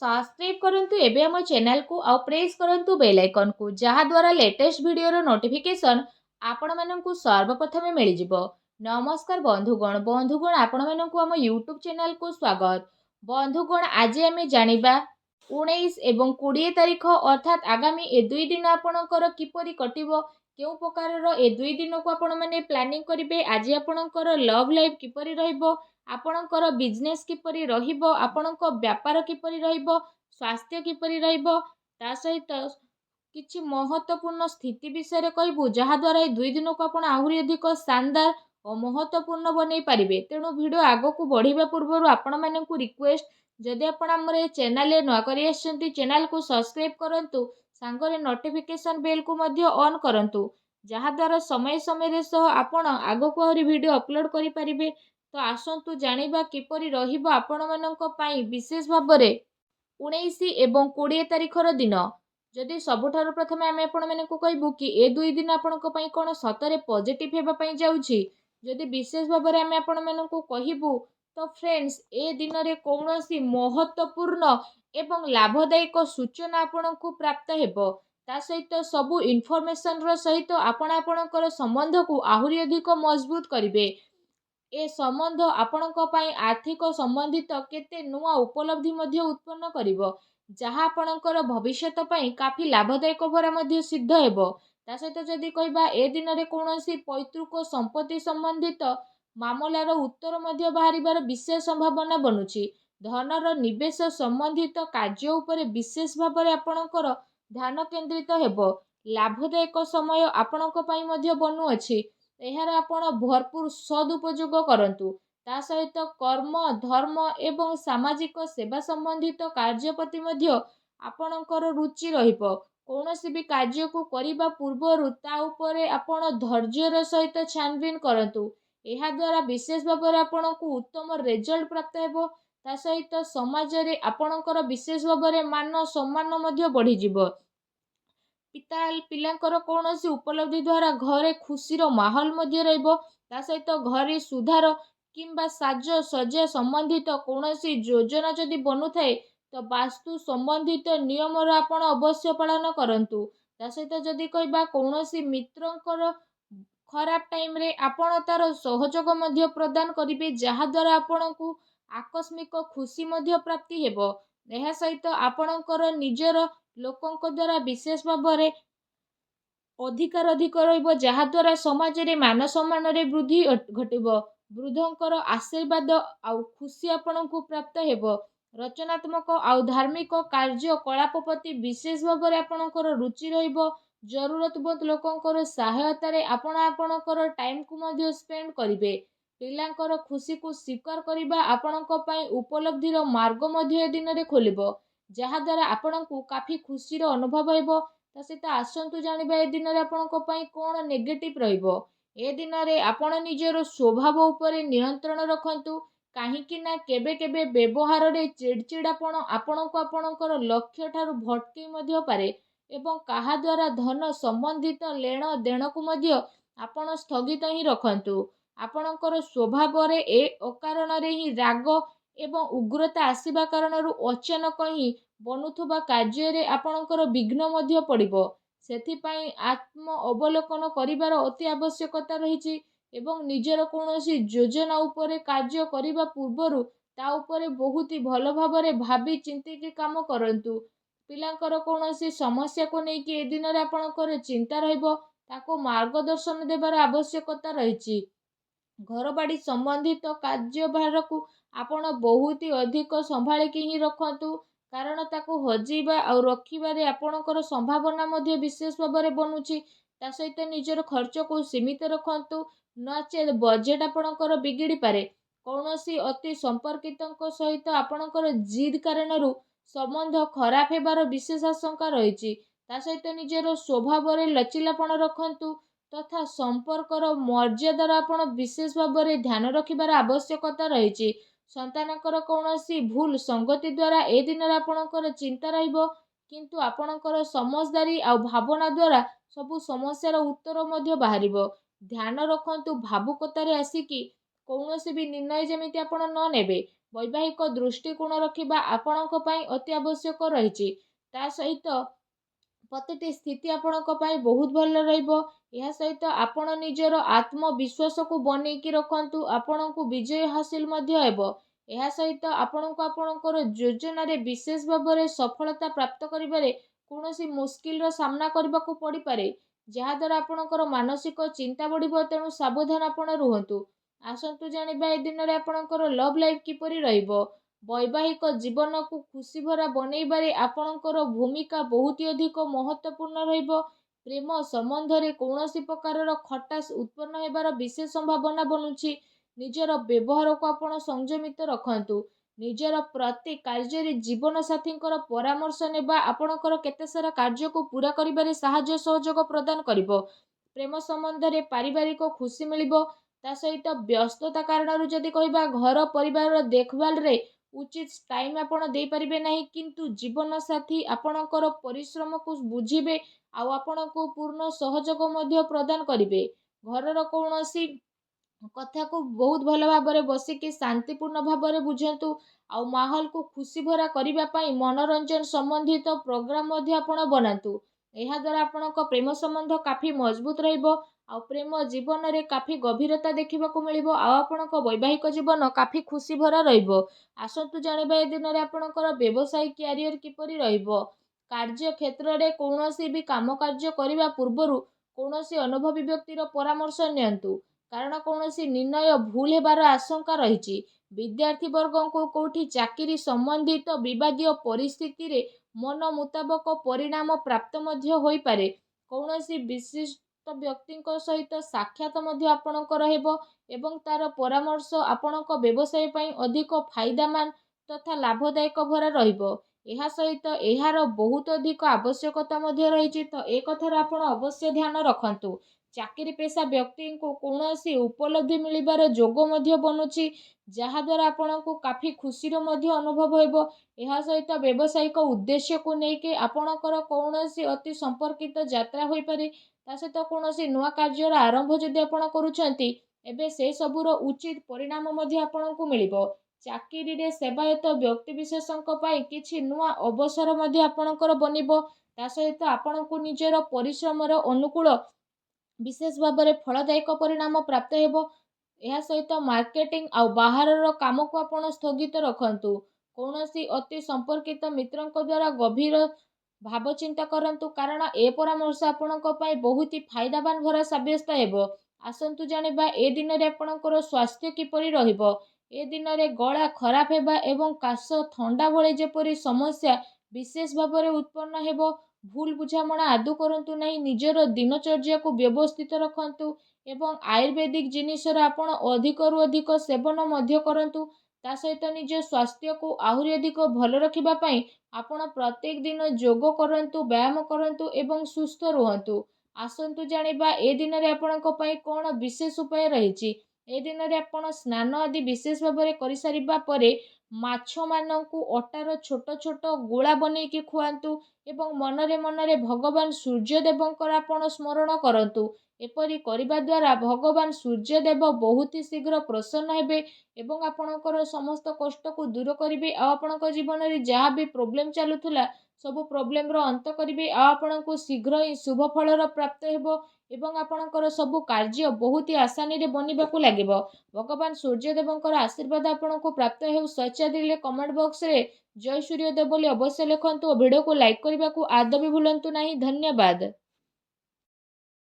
Subscribe करंतु एबे हम चैनल को आउ प्रेस करंतु बेल आइकन को जहा द्वारा लेटेस्ट वीडियो रो नोटिफिकेशन आपण माननकु सर्वप्रथमे मिल जिवो। नमस्कार बंधुगण आपण माननकु हम यूट्यूब चैनल को स्वागत। बंधुगण आज आम जानिबा 19 एवं 20 तारीख अर्थात आगामी ए दुई दिन आपणकर किपरि कटिबो केउ प्रकार ए दुई दिन को आपण माने प्लानिंग करिवे। आज आपणकर लव लाइफ किपरि रहइबो, आपणकर बिजनेस किपरि रहिबो, आपणक व्यापार किपरि रहिबो, स्वास्थ्य किपरि रहिबो, ता सहित किछि महत्वपूर्ण स्थिति विषय कहबू जहा द्वारा ए दुई दिन को आपण आहुरी अधिक शानदार और महत्वपूर्ण बनै पारिबे। तेणु वीडियो आगो को बढ़िबा पूर्व आपण माननकु रिक्वेस्ट जदि आपण हमर ए चैनल नुआ करि आछंती चैनल को सब्सक्राइब करंतु, सांगरे नोटिफिकेशन बेल को मध्य ऑन करंतु जहा द्वारा समय समय रे सह आपण आगो को आहुरी वीडियो अपलोड करि पारिबे। तो आसंतु जानिबा किपरि रहिबो आपण माननक पई विशेष भाबरे 19 एवं 20 तारिखर दिन। जदि सबुठारु प्रथमे आमे आपण माननकु कहबू कि ए दुई दिन आपणक पई कोन सतरे पॉजिटिव हेबा पई जाउछि। जदि विशेष भाबरे आमे आपण माननकु कहबू तो फ्रेंड्स ए दिन रे कौनसी महत्वपूर्ण एवं लाभदायक सूचना आपणकु प्राप्त हेबो। ता सहित सबु इनफॉरमेशन रो सहित आपण आपणकर संबंध को आहुरी अधिक मजबूत करिवे। ए संबंध आपणक पई आर्थिक संबंधित केते नुआ उपलब्धि मध्य उत्पन्न करिवो जहा आपणकर भविष्यत पई काफी लाभदायक भरा मध्य सिद्ध हेबो। ता सहित जदि कहबा ए दिन रे कोनोसी पैतृक संपत्ति संबंधित मामलार उत्तर मध्य बाहरिबार विशेष संभावना बनुछि। धनर निवेश संबंधित कार्य उपरे विशेष भाबरे आपणकर ध्यान केंद्रित हेबो। लाभदायक समय आपणक पई मध्य बनुअछि। एहार आपण भरपूर सदुपयोग करंतु। ता सहित कर्म धर्म एवं सामाजिक सेवा संबंधित कार्य प्रति मध्य आपणकर रुचि रहिबो। कौनसी भी कार्य को करिबा पूर्वरु ता उपरे आपण धैर्यर सहित छानबीन करंतु। एहा द्वारा विशेष भाबरे आपणकु उत्तम रिजल्ट प्राप्त हेबो। ता सहित समाज रे आपणकर विशेष भाबरे मान सम्मान मध्य बढ़ी जिवो। पिलांकर कौनसी उपलब्धि द्वारा घरे खुशीर माहौल मध्य रहिबो। ता सहित घरे सुधार किंबा साज सज्जा संबंधित कौनसी योजना जदि बनुथाए तो वास्तु संबंधित नियम रो आपण अवश्य पालन करंतु। ता सहित जदि कहबा कौनसी मित्रंकर खराब टाइम रे आपण तार सहयोग मध्य प्रदान करिवे जहा द्वारा आपणकु आकस्मिक खुशी मध्य प्राप्ति हेबो। एहा सहित आपणकर निजर लोकंक द्वारा विशेष भाबरे अधिकार रहिबो जहा द्वारा समाज रे मान सम्मान रे वृद्धि घटिबो। वृद्धंकर आशीर्वाद आउ खुशी आपणकु प्राप्त हेबो। रचनात्मक आउ धार्मिक कार्य कलाप प्रति विशेष भाबरे आपणकर रुचि रहिबो। जरूरतमंद लोकंकर सहायता रे आपण आपणकर टाइम को मध्य स्पेंड करिवे। पिलांकर खुशी को स्वीकार करिबा आपणक पई उपलब्धिर मार्ग मध्य ए दिन रे खोलिबो जहा द्वारा आपणकु काफी खुशीर अनुभव हेबो। ता सहित आसंतु जानिबा ए दिन रे आपणक पई कोन नेगेटिव रहिबो। ए दिन रे आपण निजर स्वभाव उपरे नियंत्रण रखंतु काहेकि ना केबे केबे व्यवहार रे चिड़चिड़ापण आपणको आपणकर लक्ष्य ठारू भटकै मध्य पारे एवं कहा द्वारा धन संबंधित लेण देण को मध्य आपण स्थगित ही रखंतु। आपणकर स्वभाव रे ए अकारण रे ही राग एवं उग्रता आसीबा कारणरू अचानक ही बनुथुबा कार्य रे आपणकर विघ्न मध्य पड़िबो। सेथि पई आत्म अवलोकन करिवार अति आवश्यकता रहिछि एवं निजर कौनसी योजना उपरे कार्य करिबा पूर्वरु ता उपरे बहुत ही भल भाबरे भाबी चिंती के काम करंतु। पिलांकर कौनसी समस्या को नै कि ए दिन रे आपणकर चिंता रहिबो ताको मार्गदर्शन देबार आवश्यकता रहिछि। घर बाड़ी संबंधित कार्यभार को आपण बहुत ही अधिक संभाळिकी ही रखंतु कारण ताको हजीबा और रखिबारे आपणकर संभावना मध्य विशेष भाबरे बनुछि। ता सहित निजर खर्च को सीमित रखंतु नचे बजेट आपणकर बिगिड़ी पारे। कौनसी अति संपर्कितଙ୍କ सहित आपणकर जिद कारणरू संबंध खराब हेबार विशेष आशंका रहिछि। ता सहित निजर स्वभाव रे लचिलापण रखंतु तथा संपर्कर मर्यादार आपण विशेष भाबरे ध्यान रखिबार आवश्यकता रहिछि। संतानकर कौनसी भूल संगति द्वारा ए दिन रे आपणकर चिंता रहिबो किंतु आपणकर समझदारी आ भावना द्वारा सबु समस्यार उत्तर मध्य बाहरिबो। ध्यान रखंतु भावुकतारे आसिकी कौनसी भी निर्णय जेमिति आपण न नेबे। ବୈବାହିକ ଦୃଷ୍ଟିକୋଣ ରଖିବା ଆପଣଙ୍କ ପାଇଁ ଅତି ଆବଶ୍ୟକ ରହିଛି। ତା ସହିତ ପ୍ରତିଟି ସ୍ଥିତି ଆପଣଙ୍କ ପାଇଁ ବହୁତ ଭଲ ରହିବ। ଏହା ସହିତ ଆପଣ ନିଜର ଆତ୍ମବିଶ୍ୱାସକୁ ବନେଇକି ରଖନ୍ତୁ। ଆପଣଙ୍କୁ ବିଜୟ ହାସିଲ ମଧ୍ୟ ହେବ। ଏହା ସହିତ ଆପଣଙ୍କୁ ଆପଣଙ୍କର ଯୋଜନାରେ ବିଶେଷ ଭାବରେ ସଫଳତା ପ୍ରାପ୍ତ କରିବାରେ କୌଣସି ମୁସ୍କିଲର ସାମ୍ନା କରିବାକୁ ପଡ଼ିପାରେ, ଯାହାଦ୍ୱାରା ଆପଣଙ୍କର ମାନସିକ ଚିନ୍ତା ବଢ଼ିବ। ତେଣୁ ସାବଧାନ ଆପଣ ରୁହନ୍ତୁ। ଆସନ୍ତୁ ଜାଣିବା ଏ ଦିନରେ ଆପଣଙ୍କର ଲଭ୍ ଲାଇଫ୍ କିପରି ରହିବ। ବୈବାହିକ ଜୀବନକୁ ଖୁସିଭରା ବନେଇବାରେ ଆପଣଙ୍କର ଭୂମିକା ବହୁତ ଅଧିକ ମହତ୍ତ୍ୱପୂର୍ଣ୍ଣ ରହିବ। ପ୍ରେମ ସମ୍ବନ୍ଧରେ କୌଣସି ପ୍ରକାରର ଖଟାସ ଉତ୍ପନ୍ନ ହେବାର ବିଶେଷ ସମ୍ଭାବନା ବନୁଛି। ନିଜର ବ୍ୟବହାରକୁ ଆପଣ ସଂଯମିତ ରଖନ୍ତୁ। ନିଜର ପ୍ରତି କାର୍ଯ୍ୟରେ ଜୀବନସାଥୀଙ୍କର ପରାମର୍ଶ ନେବା ଆପଣଙ୍କର କେତେ ସାରା କାର୍ଯ୍ୟକୁ ପୂରା କରିବାରେ ସାହାଯ୍ୟ ସହଯୋଗ ପ୍ରଦାନ କରିବ। ପ୍ରେମ ସମ୍ବନ୍ଧରେ ପାରିବାରିକ ଖୁସି ମିଳିବ। ତା ସହିତ ବ୍ୟସ୍ତତା କାରଣରୁ ଯଦି କହିବା ଘର ପରିବାରର ଦେଖଭାଲରେ ଉଚିତ ଟାଇମ୍ ଆପଣ ଦେଇପାରିବେ ନାହିଁ, କିନ୍ତୁ ଜୀବନସାଥୀ ଆପଣଙ୍କର ପରିଶ୍ରମକୁ ବୁଝିବେ ଆଉ ଆପଣଙ୍କୁ ପୂର୍ଣ୍ଣ ସହଯୋଗ ମଧ୍ୟ ପ୍ରଦାନ କରିବେ। ଘରର କୌଣସି କଥାକୁ ବହୁତ ଭଲ ଭାବରେ ବସିକି ଶାନ୍ତିପୂର୍ଣ୍ଣ ଭାବରେ ବୁଝନ୍ତୁ। ଆଉ ମାହୋଲକୁ ଖୁସି ଭରା କରିବା ପାଇଁ ମନୋରଞ୍ଜନ ସମ୍ବନ୍ଧିତ ପ୍ରୋଗ୍ରାମ ମଧ୍ୟ ଆପଣ ବନାନ୍ତୁ। ଏହାଦ୍ୱାରା ଆପଣଙ୍କ ପ୍ରେମ ସମ୍ବନ୍ଧ କାଫି ମଜବୁତ ରହିବ। ଆଉ ପ୍ରେମ ଜୀବନରେ କାଫି ଗଭୀରତା ଦେଖିବାକୁ ମିଳିବ। ଆଉ ଆପଣଙ୍କ ବୈବାହିକ ଜୀବନ କାଫି ଖୁସି ଭରା ରହିବ। ଆସନ୍ତୁ ଜାଣିବା ଏ ଦିନରେ ଆପଣଙ୍କର ବ୍ୟବସାୟିକ କ୍ୟାରିୟର କିପରି ରହିବ। କାର୍ଯ୍ୟ କ୍ଷେତ୍ରରେ କୌଣସି ବି କାମ କାର୍ଯ୍ୟ କରିବା ପୂର୍ବରୁ କୌଣସି ଅନୁଭବୀ ବ୍ୟକ୍ତିର ପରାମର୍ଶ ନିଅନ୍ତୁ, କାରଣ କୌଣସି ନିର୍ଣ୍ଣୟ ଭୁଲ ହେବାର ଆଶଙ୍କା ରହିଛି। ବିଦ୍ୟାର୍ଥୀ ବର୍ଗଙ୍କୁ କେଉଁଠି ଚାକିରି ସମ୍ବନ୍ଧିତ ବିବାଦୀୟ ପରିସ୍ଥିତିରେ ମନ ମୁତାବକ ପରିଣାମ ପ୍ରାପ୍ତ ମଧ୍ୟ ହୋଇପାରେ। କୌଣସି ବିଶିଷ୍ଟ ବ୍ୟକ୍ତିଙ୍କ ସହିତ ସାକ୍ଷାତ ମଧ୍ୟ ଆପଣଙ୍କର ହେବ ଏବଂ ତାର ପରାମର୍ଶ ଆପଣଙ୍କ ବ୍ୟବସାୟ ପାଇଁ ଅଧିକ ଫାଇଦାମାନ ତଥା ଲାଭଦାୟକ ଭରା ରହିବ। ଏହା ସହିତ ଏହାର ବହୁତ ଅଧିକ ଆବଶ୍ୟକତା ମଧ୍ୟ ରହିଛି, ତ ଏ କଥାର ଆପଣ ଅବଶ୍ୟ ଧ୍ୟାନ ରଖନ୍ତୁ। ଚାକିରି ପେଶା ବ୍ୟକ୍ତିଙ୍କୁ କୌଣସି ଉପଲବ୍ଧି ମିଳିବାର ଯୋଗ ମଧ୍ୟ ବନୁଛି, ଯାହାଦ୍ୱାରା ଆପଣଙ୍କୁ କାଫି ଖୁସିର ମଧ୍ୟ ଅନୁଭବ ହେବ। ଏହା ସହିତ ବ୍ୟବସାୟିକ ଉଦ୍ଦେଶ୍ୟକୁ ନେଇକି ଆପଣଙ୍କର କୌଣସି ଅତି ସମ୍ପର୍କିତ ଯାତ୍ରା ହୋଇପାରେ। ତା ସହିତ କୌଣସି ନୂଆ କାର୍ଯ୍ୟର ଆରମ୍ଭ ଯଦି ଆପଣ କରୁଛନ୍ତି, ଏବେ ସେସବୁର ଉଚିତ ପରିଣାମ ମଧ୍ୟ ଆପଣଙ୍କୁ ମିଳିବ। ଚାକିରିରେ ସେବାୟତ ବ୍ୟକ୍ତିବିଶେଷଙ୍କ ପାଇଁ କିଛି ନୂଆ ଅବସର ମଧ୍ୟ ଆପଣଙ୍କର ବନିବ। ତା ସହିତ ଆପଣଙ୍କୁ ନିଜର ପରିଶ୍ରମର ଅନୁକୂଳ ବିଶେଷ ଭାବରେ ଫଳଦାୟକ ପରିଣାମ ପ୍ରାପ୍ତ ହେବ। ଏହା ସହିତ ମାର୍କେଟିଂ ଆଉ ବାହାରର କାମକୁ ଆପଣ ସ୍ଥଗିତ ରଖନ୍ତୁ। କୌଣସି ଅତି ସମ୍ପର୍କିତ ମିତ୍ରଙ୍କ ଦ୍ୱାରା ଗଭୀର ଭାବ ଚିନ୍ତା କରନ୍ତୁ, କାରଣ ଏ ପରାମର୍ଶ ଆପଣଙ୍କ ପାଇଁ ବହୁତ ଫାଇଦାବାନ ଭରା ସାବ୍ୟସ୍ତ ହେବ। ଆସନ୍ତୁ ଜାଣିବା ଏ ଦିନରେ ଆପଣଙ୍କର ସ୍ୱାସ୍ଥ୍ୟ କିପରି ରହିବ। ଏ ଦିନରେ ଗଳା ଖରାପ ହେବା ଏବଂ କାଶ, ଥଣ୍ଡା ଭଳି ଯେପରି ସମସ୍ୟା ବିଶେଷ ଭାବରେ ଉତ୍ପନ୍ନ ହେବ। ଭୁଲ ବୁଝାମଣା ଆଦୌ କରନ୍ତୁ ନାହିଁ। ନିଜର ଦିନଚର୍ଯ୍ୟାକୁ ବ୍ୟବସ୍ଥିତ ରଖନ୍ତୁ ଏବଂ ଆୟୁର୍ବେଦିକ ଜିନିଷର ଆପଣ ଅଧିକରୁ ଅଧିକ ସେବନ ମଧ୍ୟ କରନ୍ତୁ। ତା ସହିତ ନିଜ ସ୍ୱାସ୍ଥ୍ୟକୁ ଆହୁରି ଅଧିକ ଭଲ ରଖିବା ପାଇଁ ଆପଣ ପ୍ରତ୍ୟେକ ଦିନ ଯୋଗ କରନ୍ତୁ, ବ୍ୟାୟାମ କରନ୍ତୁ ଏବଂ ସୁସ୍ଥ ରୁହନ୍ତୁ। ଆସନ୍ତୁ ଜାଣିବା ଏ ଦିନରେ ଆପଣଙ୍କ ପାଇଁ କ'ଣ ବିଶେଷ ଉପାୟ ରହିଛି। ଏ ଦିନରେ ଆପଣ ସ୍ନାନ ଆଦି ବିଶେଷ ଭାବରେ କରିସାରିବା ପରେ ମାଛମାନଙ୍କୁ ଅଟାର ଛୋଟ ଛୋଟ ଗୁଳା ବନେଇକି ଖୁଆନ୍ତୁ ଏବଂ ମନରେ ମନରେ ଭଗବାନ ସୂର୍ଯ୍ୟଦେବଙ୍କର ଆପଣ ସ୍ମରଣ କରନ୍ତୁ। ଏପରି କରିବା ଦ୍ୱାରା ଭଗବାନ ସୂର୍ଯ୍ୟଦେବ ବହୁତ ଶୀଘ୍ର ପ୍ରସନ୍ନ ହେବେ ଏବଂ ଆପଣଙ୍କର ସମସ୍ତ କଷ୍ଟକୁ ଦୂର କରିବେ। ଆଉ ଆପଣଙ୍କ ଜୀବନରେ ଯାହା ବି ପ୍ରୋବ୍ଲେମ୍ ଚାଲୁଥିଲା ସବୁ ପ୍ରୋବ୍ଲେମର ଅନ୍ତ କରିବେ। ଆଉ ଆପଣଙ୍କୁ ଶୀଘ୍ର ହିଁ ଶୁଭ ଫଳର ପ୍ରାପ୍ତ ହେବ ଏବଂ ଆପଣଙ୍କର ସବୁ କାର୍ଯ୍ୟ ବହୁତ ଆସାନୀରେ ବନିବାକୁ ଲାଗିବ। ଭଗବାନ ସୂର୍ଯ୍ୟଦେବଙ୍କର ଆଶୀର୍ବାଦ ଆପଣଙ୍କୁ ପ୍ରାପ୍ତ ହେଉ। ସଚ୍ଚାଦିଲେ କମେଣ୍ଟ ବକ୍ସରେ ଜୟ ସୂର୍ଯ୍ୟଦେବ ବୋଲି ଅବଶ୍ୟ ଲେଖନ୍ତୁ ଓ ଭିଡ଼ିଓକୁ ଲାଇକ୍ କରିବାକୁ ଆଦୌ ବି ଭୁଲନ୍ତୁ ନାହିଁ। ଧନ୍ୟବାଦ।